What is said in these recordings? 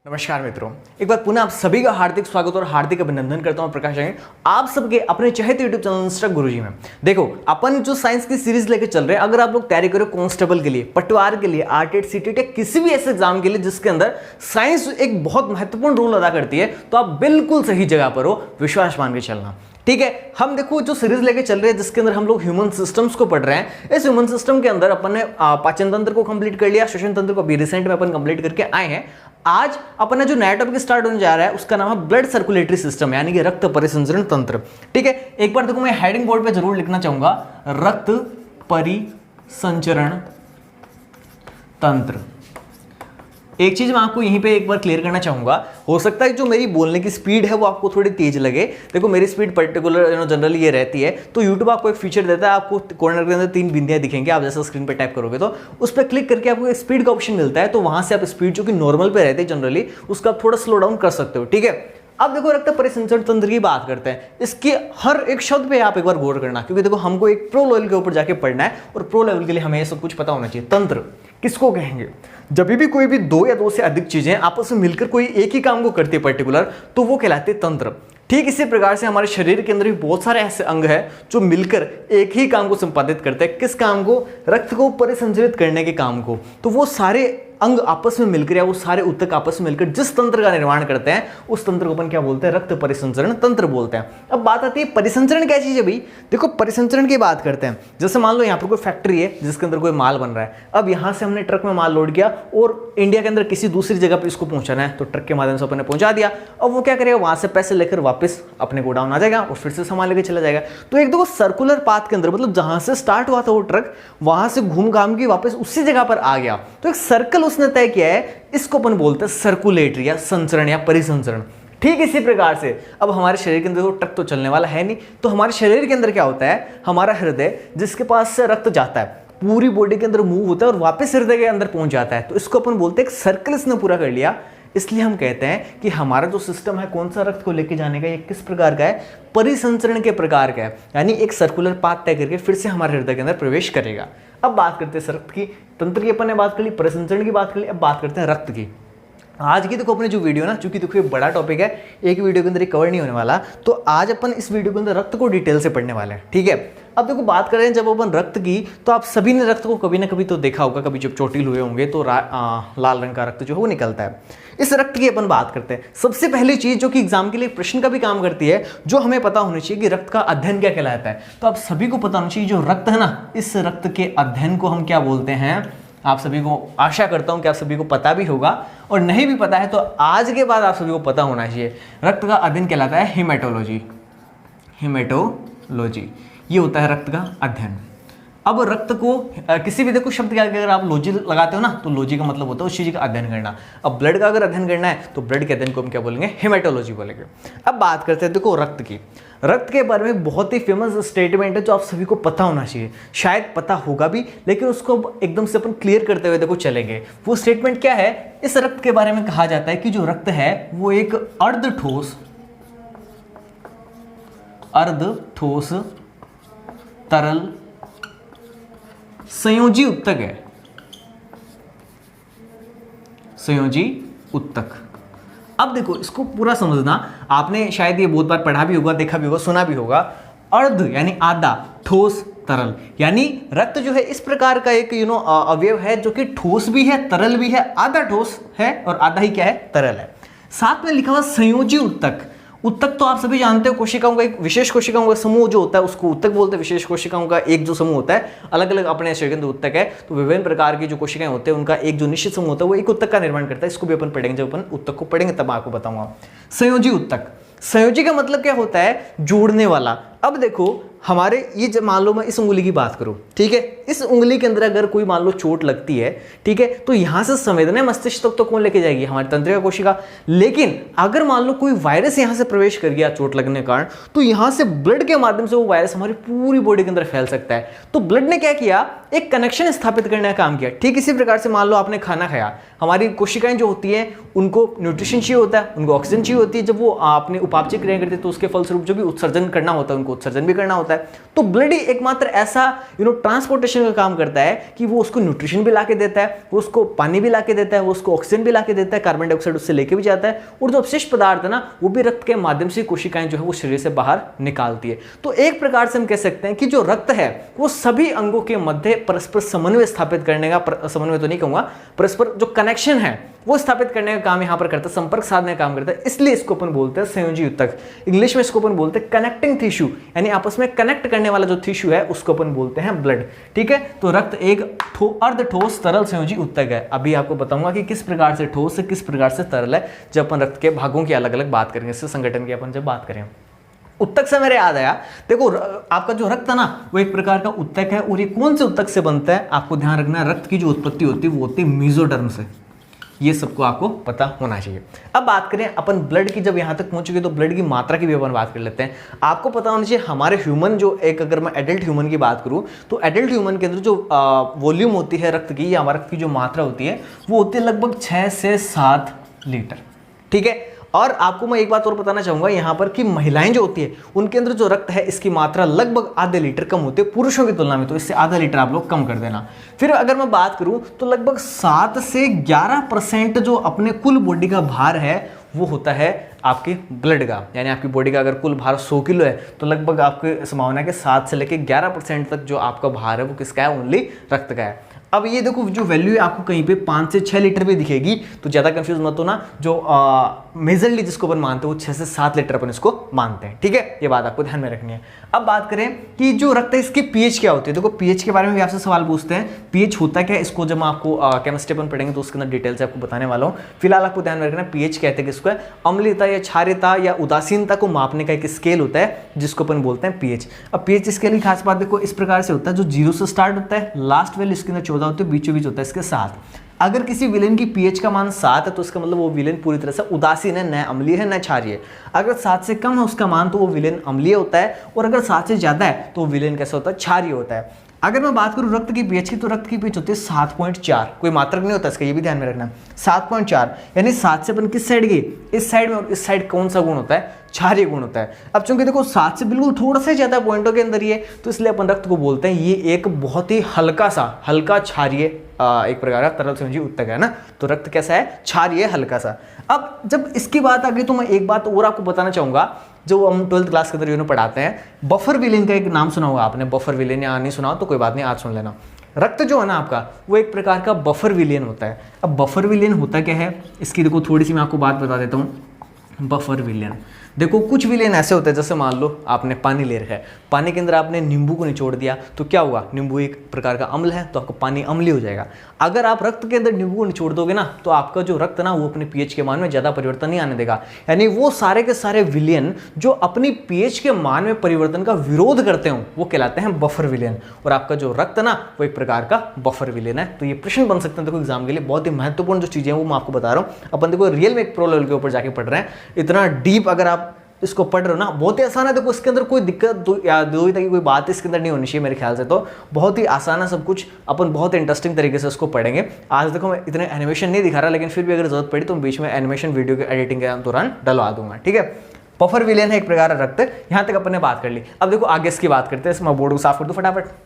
नमस्कार मित्रों, एक बार पुनः आप सभी का हार्दिक स्वागत और हार्दिक अभिनंदन करता हूं प्रकाश आगे आप सबके अपने चहेते यूट्यूब चैनल इंस्टा गुरुजी में। देखो, अपन जो साइंस की सीरीज लेके चल रहे हैं, अगर आप लोग तैयारी करो कांस्टेबल के लिए, पटवार के लिए, आरटीएट, सीटीएट या किसी भी ऐसे एग्जाम के लिए जिसके अंदर साइंस एक बहुत महत्वपूर्ण रोल अदा करती है, तो आप बिल्कुल सही जगह पर हो। विश्वास मान के चलना, ठीक है। हम देखो जो सीरीज लेके चल रहे हैं जिसके अंदर हम लोग ह्यूमन सिस्टम्स को पढ़ रहे हैं, इस ह्यूमन सिस्टम के अंदर अपन ने पाचन तंत्र को कंप्लीट कर लिया, श्वसन तंत्र को अभी रिसेंट में अपन कंप्लीट करके आए हैं। आज अपन ने जो नया टॉपिक स्टार्ट होने जा रहा है उसका नाम है ब्लड सर्कुलेटरी सिस्टम, यानी कि रक्त परिसंचरण तंत्र, ठीक है। एक बार देखो मैं हेडिंग बोर्ड पे जरूर लिखना चाहूंगा, रक्त परिसंचरण तंत्र। एक चीज मैं आपको यहीं पे एक बार क्लियर करना चाहूंगा, हो सकता है जो मेरी बोलने की स्पीड है वो आपको थोड़ी तेज लगे। देखो मेरी स्पीड पर्टिकुलर जनरली ये रहती है, तो यूट्यूब आपको एक फीचर देता है, आपको कॉर्नर के अंदर 3 बिंदियां दिखेंगे, आप जैसे स्क्रीन पे टैप करोगे तो उस पर क्लिक करके आपको स्पीड का ऑप्शन मिलता है, तो वहां से आप स्पीड जो कि नॉर्मल पे रहती है जनरली, उसका आप थोड़ा स्लो डाउन कर सकते हो, ठीक है। अब देखो रक्त परिसंचरण तंत्र की बात करते हैं, इसके हर एक शब्द पे आप एक बार गौर करना, क्योंकि देखो हमको एक प्रो लेवल के ऊपर जाके पढ़ना है और प्रो लेवल के लिए हमें ये सब कुछ पता होना चाहिए। तंत्र किसको कहेंगे? जब भी कोई भी 2 या 2 से अधिक चीजें आपस में मिलकर कोई एक ही काम को करती है पर्टिकुलर, तो वो कहलाते हैं तंत्र। ठीक इसी प्रकार से हमारे शरीर के अंदर भी बहुत सारे ऐसे अंग हैं जो मिलकर एक ही काम को संपादित करते हैं। किस काम को? रक्त को परिसंचरित करने के काम को। तो वो सारे अंग आपस में मिलकर या वो सारे ऊतक आपस में मिलकर जिस तंत्र का निर्माण करते हैं उस तंत्र को अपन क्या बोलते हैं? रक्त परिसंचरण तंत्र बोलते हैं। अब बात आती है परिसंचरण क्या चीज है भाई। देखो परिसंचरण की बात करते हैं, जैसे मान लो यहाँ पर कोई फैक्ट्री है जिसके अंदर कोई माल बन रहा है। अब यहाँ से हमने ट्रक में माल लोड किया और इंडिया के अंदर किसी दूसरी जगह पर इसको पहुंचाना है, तो ट्रक के माध्यम से अपन ने पहुंचा दिया। अब वो क्या करेगा? वहां से पैसे लेकर वापस अपने गोडाउन आ जाएगा और फिर से सामान लेकर चला जाएगा। तो एक देखो सर्कुलर पाथ के अंदर, मतलब जहां से स्टार्ट हुआ था वो ट्रक, वहां से घूम घाम के वापस उसी जगह पर आ गया, तो एक सर्कल उसने तय किया है। इसको अपन बोलते हैं सर्कुलेटरी या संचरण या परिसंचरण। ठीक इसी प्रकार से अब हमारे शरीर के अंदर तो ट्रक तो चलने वाला है नहीं, तो हमारे शरीर के अंदर क्या होता है? हमारा हृदय, जिसके पास से रक्त जाता है, पूरी बॉडी के अंदर मूव होता है और वापस हृदय के अंदर पहुंच जाता है। तो इसको अपन बोलते हैं एक सर्कल इसने पूरा कर लिया। इसलिए हम कहते हैं कि हमारा जो सिस्टम है कौन सा रक्त को लेके जाने का, ये किस प्रकार का है? परिसंचरण के प्रकार का है, यानी एक सर्कुलर पाथ तय करके फिर से हमारे हृदय के अंदर प्रवेश करेगा। अब बात करते हैं रक्त की, तंत्र की अपन ने बात कर ली, परिसंचरण की बात कर ली, अब बात करते हैं रक्त की। आज की देखो अपने जो वीडियो ना, चूंकि देखो ये बड़ा टॉपिक है, एक वीडियो के अंदर कवर नहीं होने वाला, तो आज अपन इस वीडियो के अंदर रक्त को डिटेल से पढ़ने वाले हैं, ठीक है। अब देखो बात कर रहे हैं जब अपन रक्त की, तो आप सभी ने रक्त को कभी ना कभी तो देखा होगा, कभी जब चोटिल हुए होंगे तो लाल रंग का रक्त जो है वो निकलता है। इस रक्त की अपन बात करते हैं। सबसे पहली चीज जो कि एग्जाम के लिए प्रश्न का भी काम करती है, जो हमें पता होनी चाहिए कि रक्त का अध्ययन क्या कहलाता है। तो आप सभी को पता होना चाहिए जो रक्त है ना, इस रक्त के अध्ययन को हम क्या बोलते हैं? आप सभी को आशा करता हूं कि आप सभी को पता भी होगा, और नहीं भी पता है तो आज के बाद आप सभी को पता होना चाहिए। रक्त का अध्ययन कहलाता है हेमेटोलॉजी। हेमेटोलॉजी ये होता है रक्त का अध्ययन। अब रक्त को किसी भी देखो शब्द के आगे अगर आप लॉजी लगाते हो ना, तो लॉजी का मतलब होता है उस चीज का अध्ययन करना। अब ब्लड का अगर अध्ययन करना है तो ब्लड के अध्ययन को हम क्या बोलेंगे? हेमेटोलॉजी बोलेंगे। अब बात करते हैं देखो रक्त की। रक्त के बारे में बहुत ही फेमस स्टेटमेंट है जो आप सभी को पता होना चाहिए, शायद पता होगा भी, लेकिन उसको एकदम से अपन क्लियर करते हुए देखो चलेंगे। वो स्टेटमेंट क्या है? इस रक्त के बारे में कहा जाता है कि जो रक्त है वो एक अर्धठोस तरल संयोजी उत्तक है। संयोजी उत्तक। अब देखो इसको पूरा समझना, आपने शायद ये बहुत बार पढ़ा भी होगा, देखा भी होगा, सुना भी होगा। अर्ध यानी आधा, ठोस तरल, यानी रक्त जो है इस प्रकार का एक अवयव है जो कि ठोस भी है, तरल भी है, आधा ठोस है और आधा ही क्या है? तरल है। साथ में लिखा हुआ संयोजी उत्तक। उत्तक तो आप सभी जानते हो, कोशिकाओं का एक विशेष कोशिकाओं का समूह जो होता है उसको उत्तक बोलते हैं। विशेष कोशिकाओं का एक जो समूह होता है, अलग अलग अपने शरीर के अंदर उत्तक है, तो विभिन्न प्रकार की जो कोशिकाएं होते हैं उनका एक जो निश्चित समूह होता है वो एक उत्तक का निर्माण करता है। इसको भी अपन पढ़ेंगे, जब अपन उत्तक को पढ़ेंगे तब आपको बताऊंगा। संयोजी उत्तक। संयोजी का मतलब क्या होता है? जोड़ने वाला। अब देखो हमारे ये मान लो मैं इस उंगली की बात करूं, ठीक है, इस उंगली के अंदर अगर कोई मान लो चोट लगती है, ठीक है, तो यहां से संवेदना मस्तिष्क तक तो कौन लेके जाएगी? हमारी तंत्रिका कोशिका। लेकिन अगर मान लो कोई वायरस यहां से प्रवेश कर गया चोट लगने के कारण, तो यहां से ब्लड के माध्यम से वो वायरस हमारी पूरी बॉडी के अंदर फैल सकता है। तो ब्लड ने क्या किया? एक कनेक्शन स्थापित करने का काम किया। ठीक इसी प्रकार से मान लो आपने खाना खाया, हमारी कोशिकाएं जो होती हैं उनको न्यूट्रिशन चाहिए होता है, उनको ऑक्सीजन चाहिए होती है। जब वो अपने उपापचय क्रिया करते हैं तो उसके फलस्वरूप जो भी उत्सर्जन करना होता है उनको उत्सर्जन भी करना होता है। तो ब्लड ही एकमात्र ऐसा ट्रांसपोर्टेशन का काम करता है कि वो उसको न्यूट्रिशन भी ला के देता है, वो उसको पानी भी ला के देता है, वो उसको ऑक्सीजन भी ला के देता है, कार्बन डाइऑक्साइड उससे लेके भी जाता है, और जो अवशिष्ट पदार्थ है ना वो भी रक्त के माध्यम से कोशिकाएं जो है वो शरीर से बाहर निकालती है। तो एक प्रकार से हम कह सकते हैं कि जो रक्त है वो सभी अंगों के मध्य परस्पर समन्वय स्थापित करने का, समन्वय तो नहीं कहूंगा, परस्पर जो कनेक्शन है वो स्थापित करने का काम यहां पर करता है, संपर्क साधने का काम करता है। इसलिए इसको अपन बोलते हैं संयोजी ऊतक। इंग्लिश में इसको अपन बोलते हैं कनेक्टिंग टिश्यू, यानी आपस में कनेक्ट करने वाला जो टिश्यू है उसको अपन बोलते हैं ब्लड। ठीक है, तो रक्त एक अर्ध ठोस तरल संयोजी ऊतक है। अभी आपको बताऊंगा कि किस प्रकार से ठोस है, किस प्रकार से तरल है, जब अपन रक्त के भागों की अलग अलग बात करेंगे, इससे संगठन की अपन जब बात करेंगे। उत्तक से मेरे याद आया, देखो आपका जो रक्त है ना वो एक प्रकार का उत्तक है, और ये कौन से उत्तक से बनता है आपको ध्यान रखना है। रक्त की जो उत्पत्ति होती है वो होती है मेसोडर्म से, ये सबको आपको पता होना चाहिए। अब बात करें अपन ब्लड की, जब यहां तक पहुंच चुके तो ब्लड की मात्रा की भी अपन बात कर लेते हैं। आपको पता होना चाहिए हमारे ह्यूमन जो एक, अगर मैं एडल्ट ह्यूमन की बात करूं तो एडल्ट ह्यूमन के अंदर जो वॉल्यूम होती है रक्त की, या हमारे रक्त की जो मात्रा होती है वो होती है लगभग 6 से 7 लीटर। ठीक है, और आपको मैं एक बात और बताना चाहूंगा यहां पर कि महिलाएं जो होती है उनके अंदर जो रक्त है इसकी मात्रा लगभग आधे लीटर कम होती है पुरुषों की तुलना में, तो इससे आधा लीटर आप लोग कम कर देना। फिर अगर मैं बात करूं तो लगभग 7 से 11% जो अपने कुल बॉडी का भार है वो होता है आपके ब्लड का, यानी आपकी बॉडी का अगर कुल भार 100 किलो है तो लगभग आपकी संभावना है कि 7 से लेकर 11% तक जो आपका भार है वो किसका है, ओनली रक्त का है। अब ये देखो जो वैल्यू है आपको कहीं पे 5 से 6 लीटर भी दिखेगी, तो ज़्यादा कंफ्यूज मत होना। जो मेजरली जिसको अपन मानते हैं वो 6 से 7 लीटर अपन इसको मानते हैं। ठीक है, ये बात आपको ध्यान में रखनी है। अब बात करें कि जो रक्त है इसकी पीएच क्या होती है। देखो पीएच के बारे में भी आपसे सवाल पूछते हैं, पीएच होता क्या है, इसको जब आपको केमिस्ट्री अपन पढ़ेंगे तो उसके अंदर डिटेल से आपको बताने वाला हूँ। फिलहाल आपको ध्यान में रखना है पीएच कहते हैं किसको है, अम्लीयता या क्षारीयता या उदासीनता को मापने का एक स्केल होता है जिसको अपन बोलते हैं पीएच। अब पीएच स्केल की खास बात देखो इस प्रकार से होता है, जो 0 से स्टार्ट होता है, लास्ट वैल्यू इसके अंदर 14 होती है, बीचों बीच होता है इसके 7। अगर किसी विलेन की पीएच का मान 7 है तो इसका मतलब वो विलेन पूरी तरह से उदासीन है, न अम्लीय है न क्षारीय। अगर 7 से कम है उसका मान तो वो विलेन अम्लीय होता है, और अगर 7 से ज्यादा है तो विलेन कैसा होता है, क्षारीय होता है। अगर मैं बात करूं रक्त की पीएच की तो रक्त की पीएच होती है 7.4, कोई मात्रक नहीं होता इसका, ये भी ध्यान में रखना। 7.4 यानी 7 से अपन किस साइड गए, इस साइड में, और इस साइड कौन सा गुण होता है, क्षारीय गुण होता है। अब चूंकि देखो 7 से बिल्कुल थोड़ा सा ज्यादा पॉइंटों के अंदर ही है तो इसलिए अपन रक्त को बोलते हैं ये एक बहुत ही हल्का क्षारीय एक प्रकार का तरल संयोजी ऊतक है ना। तो रक्त कैसा है, क्षारीय हल्का सा। अब जब इसकी बात आ गई तो मैं एक बात और आपको बताना चाहूंगा, जो हम 12th क्लास के अंदर पढ़ाते हैं, बफर विलेन का एक नाम सुना होगा आपने, बफर विलेन, या नहीं सुना हो तो कोई बात नहीं, आज सुन लेना। रक्त जो है ना आपका वो एक प्रकार का बफर विलेन होता है। अब बफर विलेन होता क्या है, इसकी देखो थोड़ी सी मैं आपको बात बता देता हूँ। बफर विलेन देखो, कुछ विलेन ऐसे होते हैं, जैसे मान लो आपने पानी ले रखा है, पानी के अंदर आपने नींबू को निचोड़ दिया तो क्या हुआ, नींबू एक प्रकार का अम्ल है तो आपका पानी अम्लीय हो जाएगा। अगर आप रक्त के अंदर नींबू को निचोड़ दोगे ना तो आपका जो रक्त ना वो अपने पीएच के मान में ज़्यादा परिवर्तन नहीं आने देगा। यानी वो सारे के सारे विलेन जो अपनी पीएच के मान में परिवर्तन का विरोध करते हो वो कहलाते हैं बफर विलेन, और आपका जो रक्त ना वो एक प्रकार का बफर विलेन है। तो ये प्रश्न बन सकते हैं देखो एग्जाम के लिए, बहुत ही महत्वपूर्ण जो चीज़ें हैं वो मैं आपको बता रहा हूँ। अपन देखो रियल में एक प्रो लेवल के ऊपर जाके पढ़ रहे हैं, इतना डीप अगर आप इसको पढ़ रहे हो ना, बहुत ही आसान है। देखो इसके अंदर कोई दिक्कत दुविधा की कोई बात इसके अंदर नहीं होनी चाहिए मेरे ख्याल से, तो बहुत ही आसान है सब कुछ, अपन बहुत इंटरेस्टिंग तरीके से इसको पढ़ेंगे। आज देखो मैं इतने एनिमेशन नहीं दिखा रहा, लेकिन फिर भी अगर जरूरत पड़ी तो बीच में एनिमेशन वीडियो के एडिटिंग के दौरान डलवा दूंगा। ठीक है, बफर विलेन है एक प्रकार का रक्त, यहाँ तक अपन ने बात कर ली। अब देखो आगे इसकी बात करते हैं, मैं बोर्ड को साफ कर दूँ फटाफट।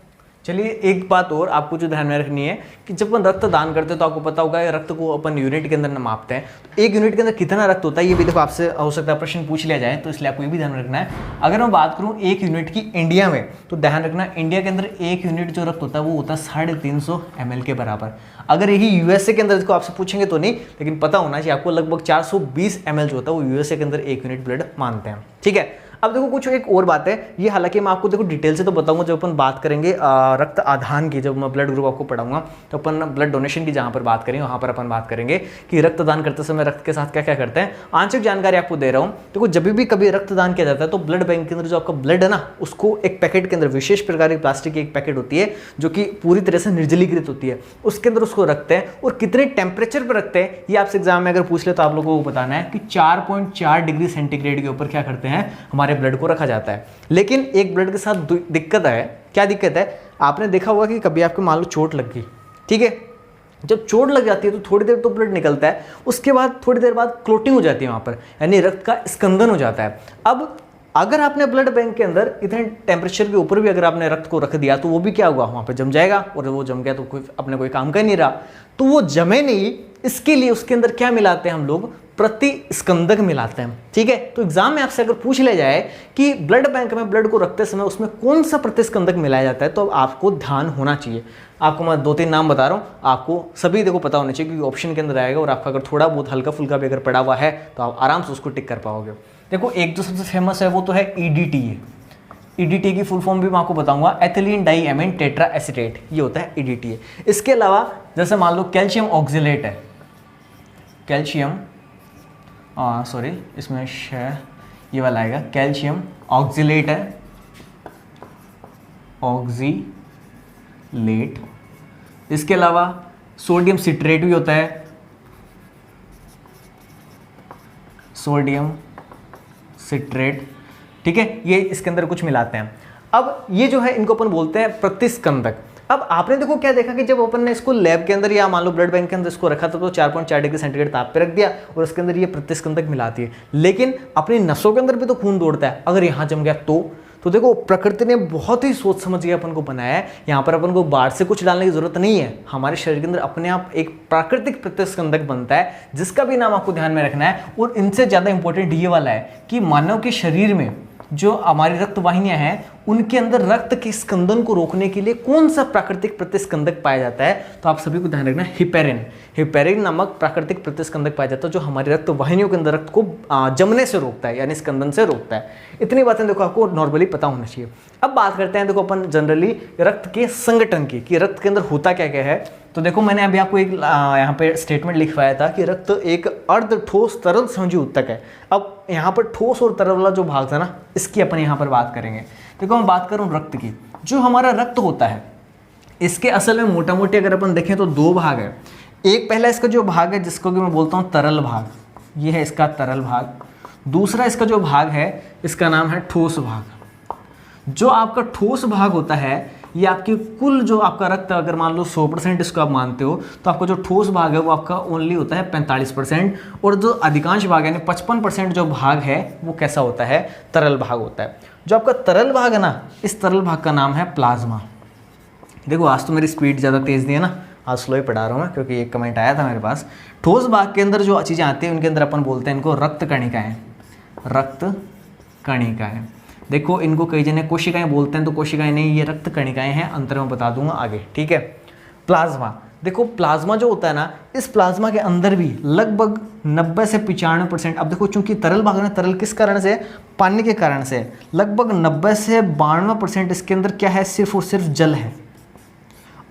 चलिए एक बात और आपको जो ध्यान में रखनी है कि जब अपन रक्त दान करते हैं तो आपको पता होगा रक्त को अपन यूनिट के अंदर मापते हैं, तो एक यूनिट के अंदर कितना रक्त होता है ये भी देखो आपसे हो सकता है प्रश्न पूछ लिया जाए, तो इसलिए आपको ये भी ध्यान रखना है। अगर मैं बात करूँ एक यूनिट की इंडिया में, तो ध्यान रखना इंडिया के अंदर एक यूनिट जो रक्त होता है वो होता है 350 ml के बराबर। अगर यही यूएसए के अंदर इसको आपसे पूछेंगे तो नहीं, लेकिन पता होना चाहिए आपको लगभग 420 ml जो होता है वो यूएसए के अंदर एक यूनिट ब्लड मानते हैं। ठीक है, अब देखो कुछ एक और बात है, ये हालांकि मैं आपको देखो डिटेल से तो बताऊंगा जब अपन बात करेंगे रक्त आधान की, जब मैं ब्लड ग्रुप आपको पढ़ाऊंगा तो अपन ब्लड डोनेशन की जहां पर बात करेंगे वहां पर अपन बात करेंगे कि रक्तदान करते समय रक्त के साथ क्या क्या करते हैं। आंशिक जानकारी आपको दे रहा हूं। देखो जब भी कभी रक्तदान किया जाता है तो ब्लड बैंक के अंदर जो आपका ब्लड है ना उसको एक पैकेट के अंदर, विशेष प्रकार की प्लास्टिक की एक पैकेट होती है जो कि पूरी तरह से निर्जलीकृत होती है, उसके अंदर उसको रखते हैं। और कितने टेम्परेचर पर रखते हैं ये आपसे एग्जाम में अगर पूछ ले तो आप लोगों को बताना है कि 4.4 डिग्री सेंटीग्रेड के ऊपर क्या करते हैं, हमारे हमारे ब्लड को रखा जाता है। लेकिन एक ब्लड के साथ दिक्कत है। क्या दिक्कत है? आपने देखा होगा कि कभी आपको मान लो चोट लग गई, ठीक है, जब चोट लग जाती है तो थोड़ी देर तो ब्लड निकलता है, उसके बाद थोड़ी देर बाद क्लोटिंग हो जाती है वहाँ पर, यानी रक्त का स्कंदन हो जाता है। अब अगर आपने ब्लड बैंक के अंदर इतने टेम्परेचर के ऊपर भी अगर आपने रक्त को रख दिया तो वो भी क्या होगा, वहाँ पर जम जाएगा, और वो जम गया तो कोई काम कर नहीं रहा, तो वो जमे नहीं। इसके लिए उसके अंदर क्या मिलाते हैं हम लोग? प्रतिस्कंदक मिलाते हैं, ठीक है। तो एग्जाम में आपसे अगर पूछ लिया जाए कि ब्लड बैंक में ब्लड को रखते समय उसमें कौन सा प्रतिस्कंदक मिलाया जाता है, तो आपको ध्यान होना चाहिए। आपको मैं 2-3 नाम बता रहा हूँ, आपको सभी देखो पता होना चाहिए, क्योंकि ऑप्शन के अंदर आएगा, और आपका अगर थोड़ा बहुत हल्का फुल्का भी अगर पड़ा हुआ है तो आप आराम से उसको टिक कर पाओगे। देखो एक जो सबसे फेमस है वो तो है EDT है। EDT की फुल फॉर्म भी मैं आपको बताऊंगा, ethylene diamine tetra acetate, ये होता है EDT है। इसके अलावा जैसे मान लो कैल्शियम ऑक्जेलेट है, कैल्शियम सॉरी इसमें ये वाला आएगा, कैल्शियम ऑक्जेलेट है, ऑक्जीलेट। इसके अलावा सोडियम सिट्रेट भी होता है, सोडियम सिट्रेट, ठीक है, ये इसके अंदर कुछ मिलाते हैं। अब ये जो है इनको अपन बोलते हैं प्रतिस्कंदक। अब आपने देखो क्या देखा कि जब अपन ने इसको लैब के अंदर या मान लो ब्लड बैंक के अंदर इसको रखा था तो 4.4 डिग्री सेंटीग्रेड ताप पे रख दिया और उसके अंदर ये प्रतिस्कंदक मिलाती है, लेकिन अपनी नसों के अंदर भी तो खून दौड़ता है, अगर यहाँ जम गया तो देखो प्रकृति ने बहुत ही सोच समझ के अपन को बनाया है। यहाँ पर अपन को बाहर से कुछ डालने की जरूरत नहीं है, हमारे शरीर के अंदर अपने आप एक प्राकृतिक प्रतिस्कंदक बनता है, जिसका भी नाम आपको ध्यान में रखना है। और इनसे ज़्यादा इंपॉर्टेंट ये वाला है कि मानव के शरीर में जो हमारी रक्त वाहिनियां हैं उनके अंदर रक्त के स्कंदन को रोकने के लिए कौन सा प्राकृतिक प्रतिस्कंदक पाया जाता है, तो आप सभी को ध्यान रखना, हिपेरिन नामक प्राकृतिक प्रतिस्कंदक पाया जाता है, जो हमारी रक्त वाहिनियों के अंदर रक्त को जमने से रोकता है, यानी स्कंदन से रोकता है। इतनी बातें देखो आपको नॉर्मली पता होना चाहिए। अब बात करते हैं देखो अपन जनरली रक्त के संगठन की, कि रक्त के अंदर होता क्या क्या है। तो देखो मैंने अभी आपको एक यहाँ पे स्टेटमेंट लिखवाया था कि रक्त एक अर्ध ठोस तरल समझी ऊतक है। अब यहाँ पर ठोस और तरल वाला जो भाग था ना, इसकी अपन यहाँ पर बात करेंगे। देखो मैं बात करूँ रक्त की, जो हमारा रक्त होता है इसके असल में मोटा मोटी अगर अपन देखें तो 2 भाग है। एक पहला इसका जो भाग है जिसको कि मैं बोलता हूँ तरल भाग, ये है इसका तरल भाग। दूसरा इसका जो भाग है इसका नाम है ठोस भाग। जो आपका ठोस भाग होता है ये आपकी कुल जो आपका रक्त, अगर मान लो 100% इसको आप मानते हो, तो आपका जो ठोस भाग है वो आपका ओनली होता है 45%, और जो अधिकांश भाग यानी 55% जो भाग है वो कैसा होता है, तरल भाग होता है। जो आपका तरल भाग है ना, इस तरल भाग का नाम है प्लाज्मा। देखो आज तो मेरी स्पीड ज़्यादा तेज़ नहीं है ना, आज स्लो ही पढ़ा रहा हूँ मैं, क्योंकि एक कमेंट आया था मेरे पास। ठोस भाग के अंदर जो चीज़ें आती हैं उनके अंदर अपन बोलते हैं इनको रक्त कणिकाएँ, रक्त कणिकाएँ। देखो इनको कई जने कोशिकाएं बोलते हैं, तो कोशिकाएं नहीं, ये रक्त कणिकाएं हैं, अंतर में बता दूंगा आगे, ठीक है। प्लाज्मा, देखो प्लाज्मा जो होता है ना, इस प्लाज्मा के अंदर भी लगभग 90 से 95%, अब देखो चूंकि तरल भाग है, तरल किस कारण से, पानी के कारण से, लगभग 90 से 92% इसके अंदर क्या है, सिर्फ और सिर्फ जल है।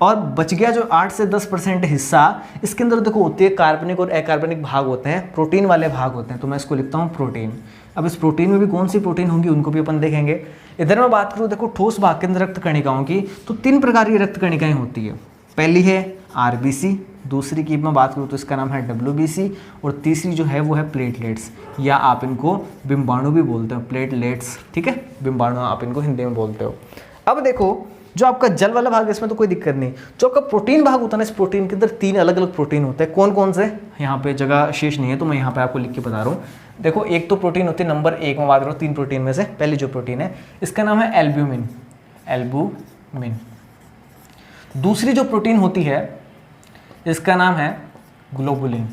और बच गया जो 8 से 10% हिस्सा, इसके अंदर देखो होती है कार्बनिक और अकार्बनिक भाग होते हैं, प्रोटीन वाले भाग होते हैं, तो मैं इसको लिखता हूँ प्रोटीन। अब इस प्रोटीन में भी कौन सी प्रोटीन होंगी उनको भी अपन देखेंगे। इधर मैं बात करूँ देखो ठोस भाग के अंदर रक्त कणिकाओं की, तो 3 प्रकार की रक्त कणिकाएं होती है। पहली है RBC, दूसरी की मैं बात करूँ तो इसका नाम है WBC, और तीसरी जो है वो है प्लेटलेट्स, या आप इनको बिंबाणु भी बोलते हो, प्लेटलेट्स, ठीक है, बिंबाणु आप इनको हिंदी में बोलते हो। अब देखो जो आपका जल वाला भाग है इसमें तो कोई दिक्कत नहीं, जो आपका प्रोटीन भाग होता है ना, इस प्रोटीन के अंदर 3 अलग अलग प्रोटीन होते हैं। कौन कौन से, यहाँ पे जगह शेष नहीं है तो मैं यहाँ पे आपको लिख के बता रहा हूँ। देखो एक तो प्रोटीन होती है नंबर 1 में बात करो 3 प्रोटीन में से, पहली जो प्रोटीन है इसका नाम है एल्ब्यूमिन, एल्बुमिन। दूसरी जो प्रोटीन होती है इसका नाम है ग्लोबुलिन,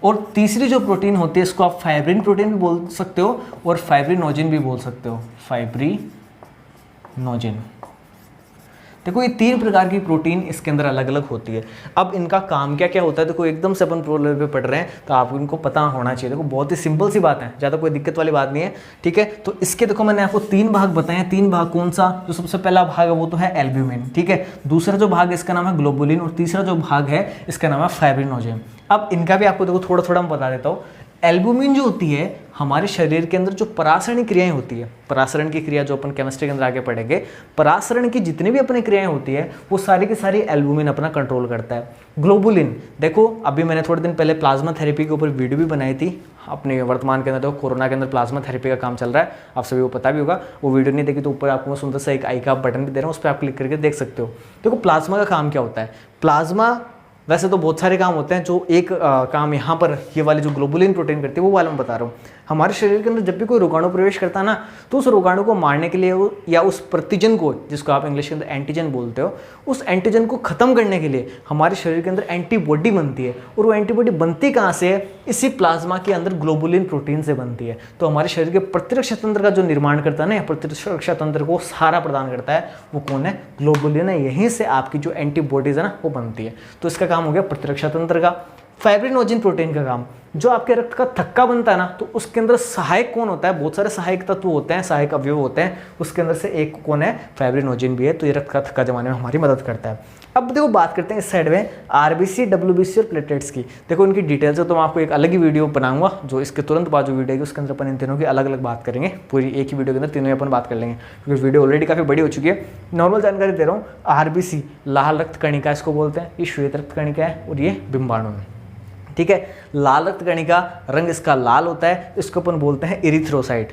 और तीसरी जो प्रोटीन होती है इसको आप फाइब्रिन प्रोटीन भी बोल सकते हो और फाइब्रिनोजिन भी बोल सकते हो, फाइब्रिनोजिन। देखो ये 3 प्रकार की प्रोटीन इसके अंदर अलग अलग होती है। अब इनका काम क्या क्या होता है, देखो एकदम से अपन प्रो लेवल पे पढ़ रहे हैं तो आपको इनको पता होना चाहिए। देखो बहुत ही सिंपल सी बात है, ज़्यादा कोई दिक्कत वाली बात नहीं है, ठीक है। तो इसके देखो मैंने आपको 3 भाग बताए, 3 भाग कौन सा, जो सबसे पहला भाग है वो तो है एल्ब्यूमिन, ठीक है। दूसरा जो भाग है इसका नाम है ग्लोबुलिन, और तीसरा जो भाग है इसका नाम है फाइब्रिनोजिन। अब इनका भी आपको देखो थोड़ा थोड़ा मैं बता देता हूँ। एल्बुमिन जो होती है हमारे शरीर के अंदर जो परासरण क्रियाएं होती है, परासरण की क्रिया जो अपन केमिस्ट्री के अंदर आगे पढ़ेंगे, परासरण की जितनी भी अपनी क्रियाएं होती है वो सारी की सारी एल्बुमिन अपना कंट्रोल करता है। ग्लोबुलिन, देखो अभी मैंने थोड़े दिन पहले प्लाज्मा थेरेपी के ऊपर वीडियो भी बनाई थी अपने वर्तमान के अंदर, देखो कोरोना के अंदर प्लाज्मा थेरेपी का काम चल रहा है, आप सभी को पता भी होगा। वो वीडियो नहीं देखी तो ऊपर आपको मैं सुंदर सा एक आई का बटन भी दे रहा हूँ, उस पर आप क्लिक करके देख सकते हो। देखो प्लाज्मा का काम क्या होता है, प्लाज्मा वैसे तो बहुत सारे काम होते हैं, जो एक काम यहाँ पर ये वाली जो ग्लोबुलिन प्रोटीन करती है वो वाला मैं बता रहा हूँ। हमारे शरीर के अंदर जब भी कोई रोगाणु प्रवेश करता है ना, तो उस रोगाणु को मारने के लिए या उस प्रतिजन को, जिसको आप इंग्लिश के अंदर एंटीजन बोलते हो, उस एंटीजन को खत्म करने के लिए हमारे शरीर के अंदर एंटीबॉडी बनती है। और वो एंटीबॉडी बनती कहाँ से है, इसी प्लाज्मा के अंदर ग्लोबुलिन प्रोटीन से बनती है। तो हमारे शरीर के प्रतिरक्षा तंत्र का जो निर्माण करता है ना, प्रतिरक्षा तंत्र को सहारा प्रदान करता है, वो कौन है, ग्लोबुलिन है। यहीं से आपकी जो एंटीबॉडीज है ना वो बनती है। तो इसका काम हो गया प्रतिरक्षा तंत्र का। फाइब्रिनोजिन प्रोटीन का काम, जो आपके रक्त का थक्का बनता है ना, तो उसके अंदर सहायक कौन होता है, बहुत सारे सहायक तत्व होते हैं, सहायक अवयव होते हैं, उसके अंदर से एक कौन है, फाइब्रिनोजिन भी है। तो ये रक्त का थक्का जमाने में हमारी मदद करता है। अब देखो बात करते हैं इस साइड में आरबीसी, डब्ल्यूबीसी और प्लेटलेट्स की। देखो इनकी डिटेल्स है तो मैं आपको एक अलग ही वीडियो बनाऊंगा, जो इसके तुरंत बाद जो वीडियो है उसके अंदर अपन इन तीनों की अलग अलग बात करेंगे। पूरी एक ही वीडियो के अंदर तीनों अपन बात कर लेंगे, क्योंकि वीडियो ऑलरेडी काफ़ी बड़ी हो चुकी है। नॉर्मल जानकारी दे रहा हूँ। आरबीसी लाल रक्त कणिका इसको बोलते हैं, ये श्वेत रक्त कणिका है और ये बिंबाणु है, ठीक है। लाल रक्त कणिका, रंग इसका लाल होता है, इसको अपन बोलते हैं इरिथ्रोसाइट।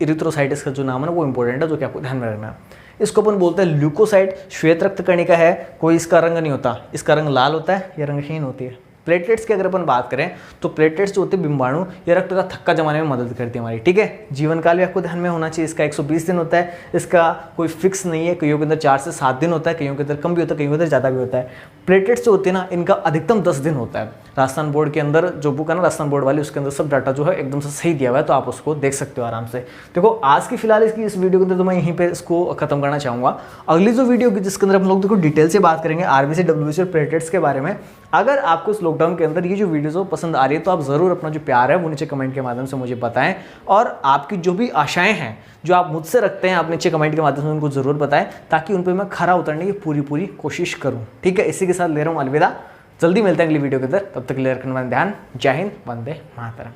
इरिथ्रोसाइट इसका जो नाम है वो इंपॉर्टेंट है, जो कि आपको ध्यान में रखना है। इसको अपन बोलते हैं ल्यूकोसाइट। श्वेत रक्त कणिका है, कोई इसका रंग नहीं होता, इसका रंग लाल होता है, ये रंगहीन होती है। प्लेटलेट्स की अगर अपन बात करें तो प्लेटलेट्स जो होते हैं बिंबाणु, ये रक्त का थक्का जमाने में मदद करती है हमारी, ठीक है। जीवन काल भी आपको ध्यान में होना चाहिए, इसका 120 दिन होता है, इसका कोई फिक्स नहीं है, कईयों के अंदर 4 से 7 दिन होता है, कईयों के अंदर कम भी होता है, कईयों के अंदर ज़्यादा भी होता है। प्लेटलेट्स जो होते हैं ना, इनका अधिकतम 10 दिन होता है। राजस्थान बोर्ड के अंदर जो बुक है ना, राजस्थान बोर्ड वाली, उसके अंदर सब डाटा जो है एकदम से सही दिया हुआ है, तो आप उसको देख सकते हो आराम से। देखो आज की फिलहाल इसकी इस वीडियो के अंदर तो मैं यहीं पे इसको खत्म करना चाहूँगा। अगली जो वीडियो जिसके अंदर हम लोग देखो डिटेल से बात करेंगे आरबीसी, डब्ल्यूबीसी और प्लेटलेट्स के बारे में। अगर आपको इस लॉकडाउन के अंदर ये जो वीडियोज़ पसंद आ रही है तो आप ज़रूर अपना जो प्यार है वो नीचे कमेंट के माध्यम से मुझे बताएं, और आपकी जो भी आशाएं हैं जो आप मुझसे रखते हैं, आप नीचे कमेंट के माध्यम से उनको ज़रूर बताएं, ताकि उन पर मैं खरा उतरने की पूरी कोशिश करूँ, ठीक है। इसी के साथ ले रहा हूँ अलविदा, जल्दी मिलते हैं अगली वीडियो के अंदर, तब तक ले रखने में ध्यान। जय हिंद, वंदे मातरम।